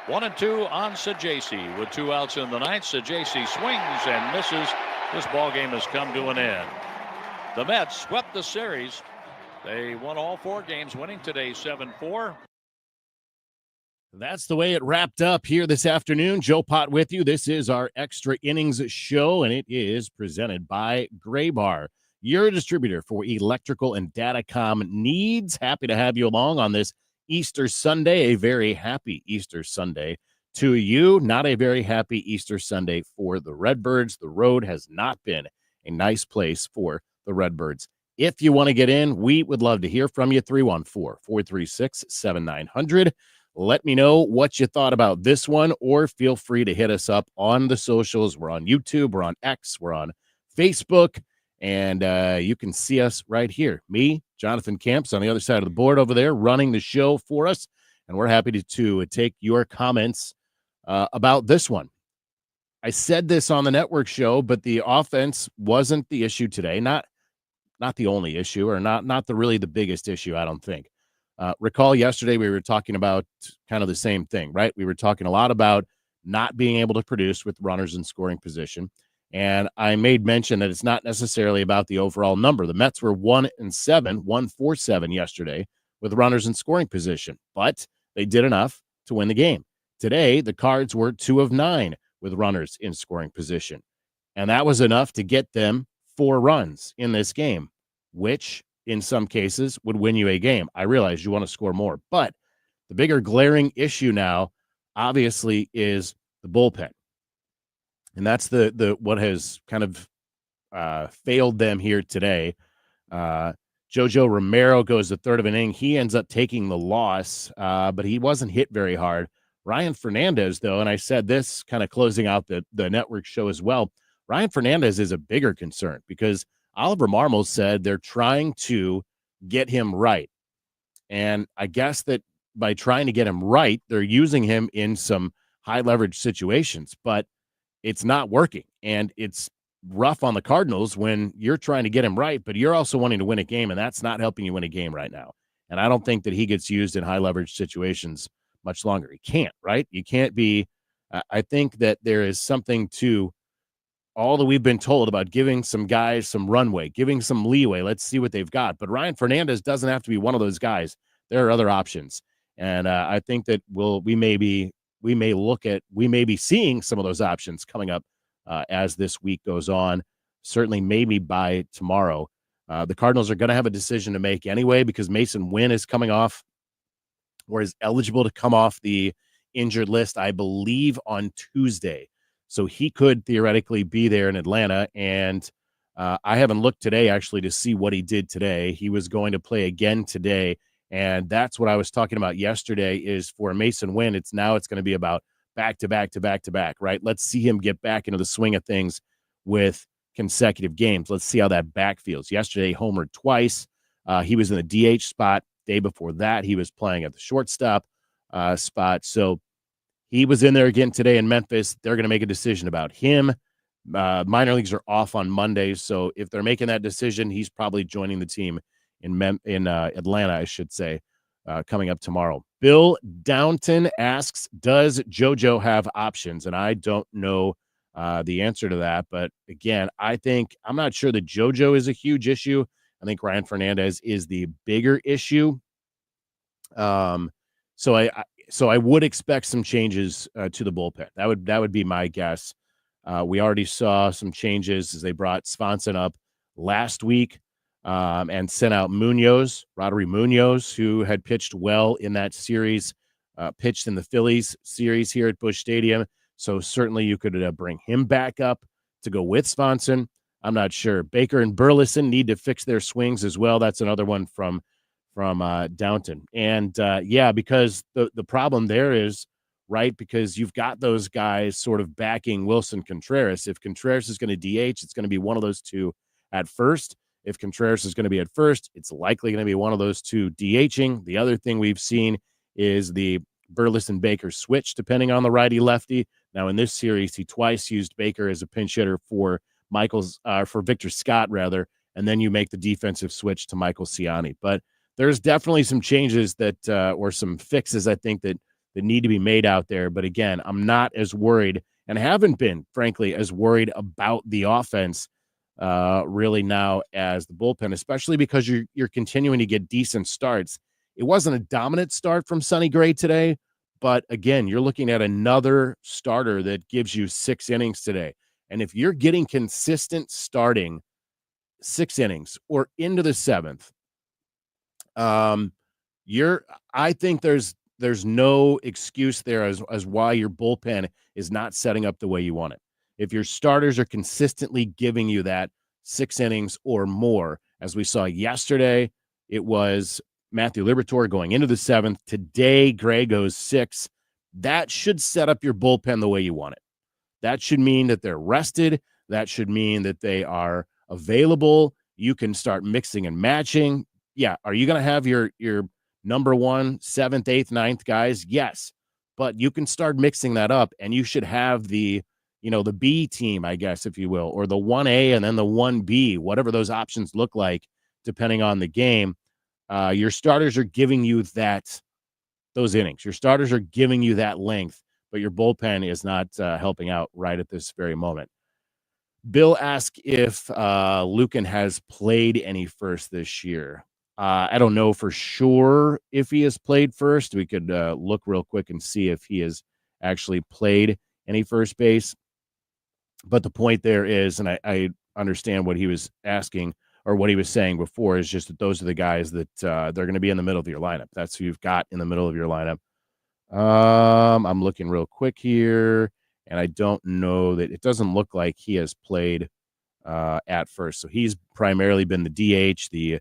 1-2 on Sajasi with 2 outs in the ninth. Sajasi swings and misses. This ball game has come to an end. The Mets swept the series. They won all 4 games, winning today 7-4. That's the way it wrapped up here this afternoon. Joe Pott with you. This is our Extra Innings show, and it is presented by Gray Bar, your distributor for electrical and datacom needs. Happy to have you along on this Easter Sunday. A very happy Easter Sunday to you. Not a very happy Easter Sunday for the Redbirds. The road has not been a nice place for the Redbirds. If you want to get in, we would love to hear from you. 314-436-7900. Let me know what you thought about this one, or feel free to hit us up on the socials. We're on YouTube, we're on X, we're on Facebook, and you can see us right here. Me, Jonathan Camps, on the other side of the board over there, running the show for us, and we're happy to take your comments about this one. I said this on the network show, but the offense wasn't the issue today. Not the only issue, or not really the biggest issue, I don't think. Recall yesterday we were talking about kind of the same thing, right? We were talking a lot about not being able to produce with runners in scoring position. And I made mention that it's not necessarily about the overall number. The Mets were 1-7, 1-4-7 yesterday with runners in scoring position, but they did enough to win the game. Today, the Cards were 2 of 9 with runners in scoring position. And that was enough to get them 4 runs in this game, which in some cases would win you a game. I realize you want to score more, but the bigger glaring issue now obviously is the bullpen. And that's the what has kind of failed them here today. Jojo Romero goes the third of an inning. He ends up taking the loss, but he wasn't hit very hard. Ryan Fernandez, though, and I said this kind of closing out the network show as well, Ryan Fernandez is a bigger concern because Oliver Marmol said they're trying to get him right. And I guess that by trying to get him right, they're using him in some high leverage situations, but it's not working. And it's rough on the Cardinals when you're trying to get him right, but you're also wanting to win a game, and that's not helping you win a game right now. And I don't think that he gets used in high leverage situations much longer. He can't, right? You can't be. I think that there is something to all that we've been told about giving some guys some runway, giving some leeway. Let's see what they've got. But Ryan Fernandez doesn't have to be one of those guys. There are other options. And I think that we may be seeing some of those options coming up as this week goes on. Certainly maybe by tomorrow. The Cardinals are going to have a decision to make anyway, because Mason Wynn is coming off, or is eligible to come off the injured list, I believe, on Tuesday. So he could theoretically be there in Atlanta. And I haven't looked today, actually, to see what he did today. He was going to play again today. And that's what I was talking about yesterday is for Mason Wynn, it's going to be about back to back, right? Let's see him get back into the swing of things with consecutive games. Let's see how that back feels. Yesterday, homered twice. He was in the DH spot. Day before that, he was playing at the shortstop spot. So he was in there again today in Memphis. They're going to make a decision about him. Minor leagues are off on Monday, so if they're making that decision, he's probably joining the team in Atlanta, I should say, coming up tomorrow. Bill Downton asks, does JoJo have options? And I don't know the answer to that. But again, I'm not sure that JoJo is a huge issue. I think Ryan Fernandez is the bigger issue. So I would expect some changes to the bullpen. That would be my guess. We already saw some changes as they brought Swanson up last week and sent out Rodri Munoz, who had pitched well in that series, pitched in the Phillies series here at Busch Stadium. So certainly you could bring him back up to go with Swanson. I'm not sure. Baker and Burleson need to fix their swings as well. That's another one from Downton. And because the problem there is, right, because you've got those guys sort of backing Wilson Contreras. If Contreras is going to DH, it's going to be one of those two at first. If Contreras is going to be at first, it's likely going to be one of those two DHing. The other thing we've seen is the Burleson Baker switch, depending on the righty lefty. Now in this series, he twice used Baker as a pinch hitter for Victor Scott, rather, and then you make the defensive switch to Michael Ciani. But there's definitely some changes or some fixes, I think, that that need to be made out there. But again, I'm not as worried and haven't been, frankly, as worried about the offense really now as the bullpen, especially because you're continuing to get decent starts. It wasn't a dominant start from Sonny Gray today, but again, you're looking at another starter that gives you 6 innings today. And if you're getting consistent starting 6 innings or into the 7th, I think there's no excuse there as why your bullpen is not setting up the way you want it. If your starters are consistently giving you that 6 innings or more, as we saw yesterday, it was Matthew Liberatore going into the 7th. Today, Gray goes 6. That should set up your bullpen the way you want it. That should mean that they're rested. That should mean that they are available. You can start mixing and matching. Yeah. Are you going to have your number 1, 7th, 8th, 9th guys? Yes. But you can start mixing that up, and you should have the B team, I guess, if you will, or the 1A and then the 1B, whatever those options look like, depending on the game. Your starters are giving you those innings. Your starters are giving you that length, but your bullpen is not helping out right at this very moment. Bill asked if Lucan has played any first this year. I don't know for sure if he has played first. We could look real quick and see if he has actually played any first base. But the point there is, and I understand what he was asking or what he was saying before, is just that those are the guys that they're going to be in the middle of your lineup. That's who you've got in the middle of your lineup. I'm looking real quick here, and I don't know that it doesn't look like he has played at first. So he's primarily been the DH, the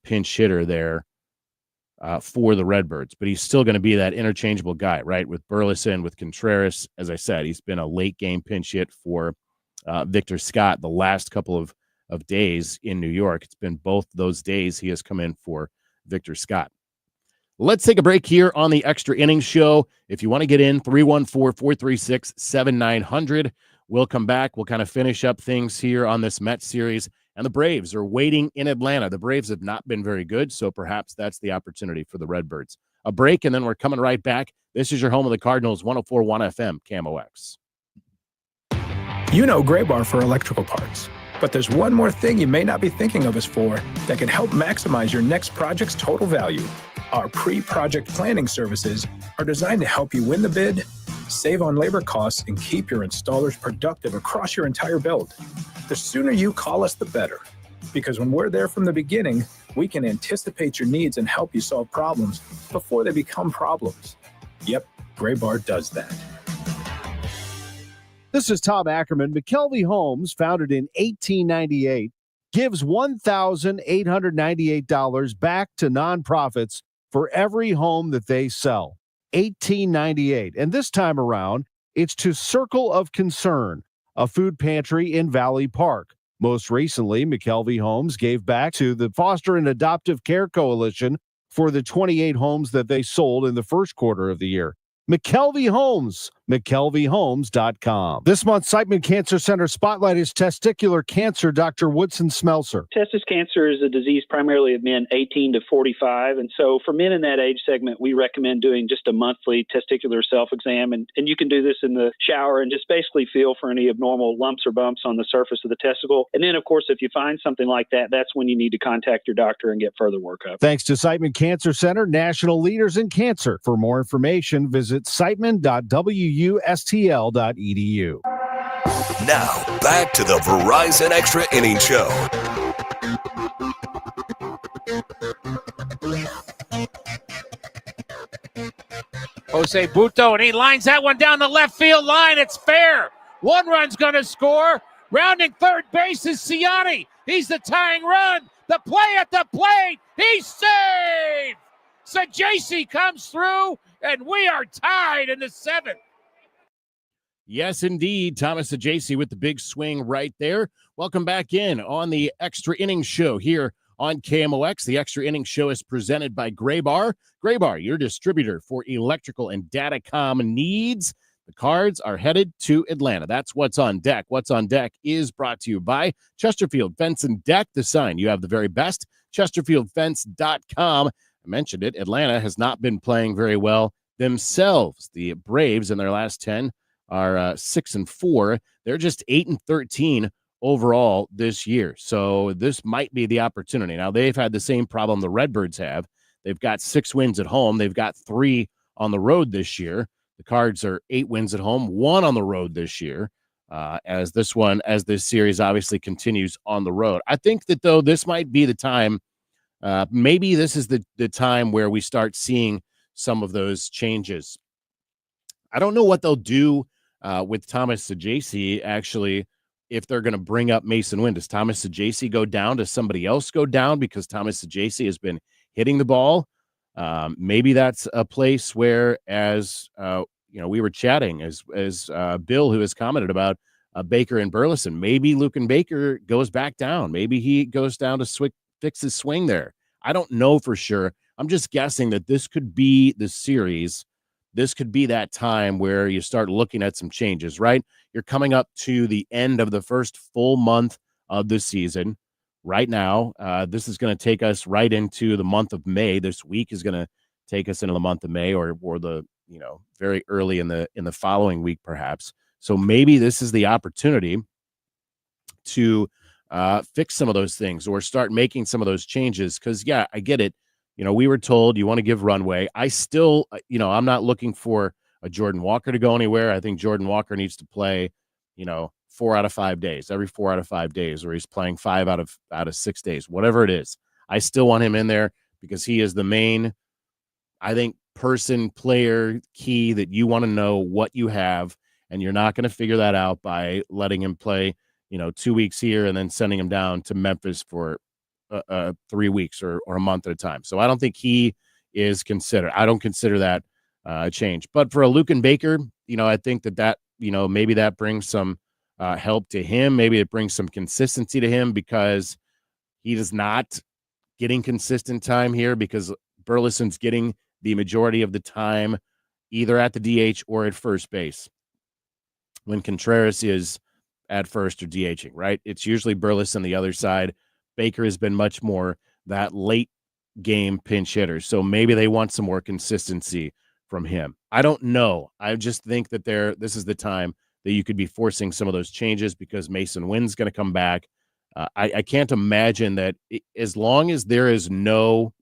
pinch hitter there for the Redbirds, but he's still going to be that interchangeable guy, right? With Burleson, with Contreras. As I said, he's been a late game pinch hit for Victor Scott the last couple of days in New York. It's been both those days he has come in for Victor Scott. Let's take a break here on the Extra Innings Show. If you want to get in, 314-436-7900. We'll come back. We'll kind of finish up things here on this Mets series. And the Braves are waiting in Atlanta. The Braves have not been very good, so perhaps that's the opportunity for the Redbirds. A break, and then we're coming right back. This is your home of the Cardinals, 104.1 FM, KMOX. You know Gray Bar for electrical parts. But there's one more thing you may not be thinking of us for that can help maximize your next project's total value. Our pre-project planning services are designed to help you win the bid, save on labor costs, and keep your installers productive across your entire build. The sooner you call us, the better. Because when we're there from the beginning, we can anticipate your needs and help you solve problems before they become problems. Yep, Gray Bar does that. This is Tom Ackerman. McKelvey Homes, founded in 1898, gives $1,898 back to nonprofits for every home that they sell. 1898. And this time around, it's to Circle of Concern, a food pantry in Valley Park. Most recently, McKelvey Homes gave back to the Foster and Adoptive Care Coalition for the 28 homes that they sold in the first quarter of the year. McKelvey Homes, McKelveyHomes.com. This month's Siteman Cancer Center Spotlight is testicular cancer. Dr. Woodson Smelser. Testis cancer is a disease primarily of men 18 to 45. And so for men in that age segment, we recommend doing just a monthly testicular self-exam. And you can do this in the shower and just basically feel for any abnormal lumps or bumps on the surface of the testicle. And then, of course, if you find something like that, that's when you need to contact your doctor and get further workup. Thanks to Siteman Cancer Center, national leaders in cancer. For more information, visit siteman.wustl.edu. Now, back to the Verizon Extra Innings Show. Jose Buto, and he lines that one down the left field line. It's fair. One run's going to score. Rounding third base is Ciani. He's the tying run. The play at the plate. He's saved. Sajasi comes through, and we are tied in the 7th. Yes, indeed. Thomas Sajasi with the big swing right there. Welcome back in on the Extra Innings Show here on KMOX. The Extra Innings Show is presented by Gray Bar. Gray Bar, your distributor for electrical and datacom needs. The Cards are headed to Atlanta. That's What's on Deck. What's on Deck is brought to you by Chesterfield Fence and Deck. The sign you have the very best. ChesterfieldFence.com. I mentioned it. Atlanta has not been playing very well themselves. The Braves in their last 10 are 6-4. They're just 8-13 overall this year. So this might be the opportunity. Now, they've had the same problem the Redbirds have. They've got 6 wins at home. They've got 3 on the road this year. The Cards are 8 wins at home, 1 on the road this year. As this series obviously continues on the road. I think that, though, this might be the time. Maybe this is the time where we start seeing some of those changes. I don't know what they'll do with Thomas Saggese, actually, if they're going to bring up Mason Wynn. Does Thomas Saggese go down? Does somebody else go down because Thomas Saggese has been hitting the ball? Maybe that's a place where, as we were chatting, as Bill, who has commented about Baker and Burleson, maybe Lucan Baker goes back down. Maybe he goes down to fix his swing there. I don't know for sure. I'm just guessing that this could be the series. This could be that time where you start looking at some changes, right? You're coming up to the end of the first full month of the season right now. This is going to take us right into the month of May. This week is going to take us into the month of May, or the very early in the following week, perhaps. So maybe this is the opportunity to fix some of those things or start making some of those changes. Because, yeah, I get it. We were told you want to give runway. I still, I'm not looking for a Jordan Walker to go anywhere. I think Jordan Walker needs to play, 4 out of 5 days, every 4 out of 5 days, or he's playing 5 out of 6 days, whatever it is. I still want him in there because he is the main, I think, player key that you want to know what you have, and you're not going to figure that out by letting him play, 2 weeks here and then sending him down to Memphis for 3 weeks or a month at a time. So I don't think he is considered. I don't consider that a change. But for a Lucan Baker, I think that maybe that brings some help to him. Maybe it brings some consistency to him because he is not getting consistent time here because Burleson's getting the majority of the time either at the DH or at first base when Contreras is at first or DHing, right? It's usually Burleson the other side. Baker has been much more that late game pinch hitter. So maybe they want some more consistency from him. I don't know. I just think that this is the time that you could be forcing some of those changes because Mason Wynn's going to come back. I can't imagine that as long as there is no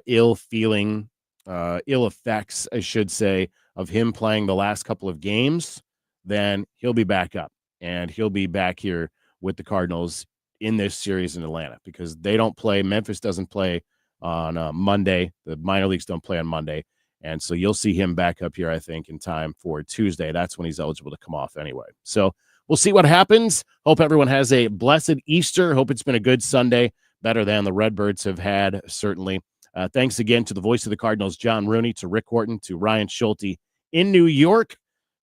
ill feeling, ill effects, I should say, of him playing the last couple of games, then he'll be back up. And he'll be back here with the Cardinals in this series in Atlanta because they don't play. Memphis doesn't play on Monday. The minor leagues don't play on Monday. And so you'll see him back up here, I think, in time for Tuesday. That's when he's eligible to come off anyway. So we'll see what happens. Hope everyone has a blessed Easter. Hope it's been a good Sunday, better than the Redbirds have had, certainly. Thanks again to the voice of the Cardinals, John Rooney, to Rick Horton, to Ryan Schulte in New York.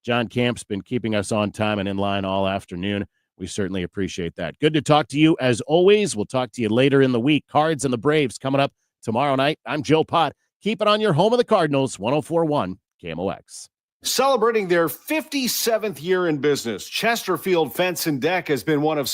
John Camp's been keeping us on time and in line all afternoon. We certainly appreciate that. Good to talk to you as always. We'll talk to you later in the week. Cards and the Braves coming up tomorrow night. I'm Joe Pott. Keep it on your home of the Cardinals, 104.1 KMOX. Celebrating their 57th year in business, Chesterfield Fence and Deck has been one of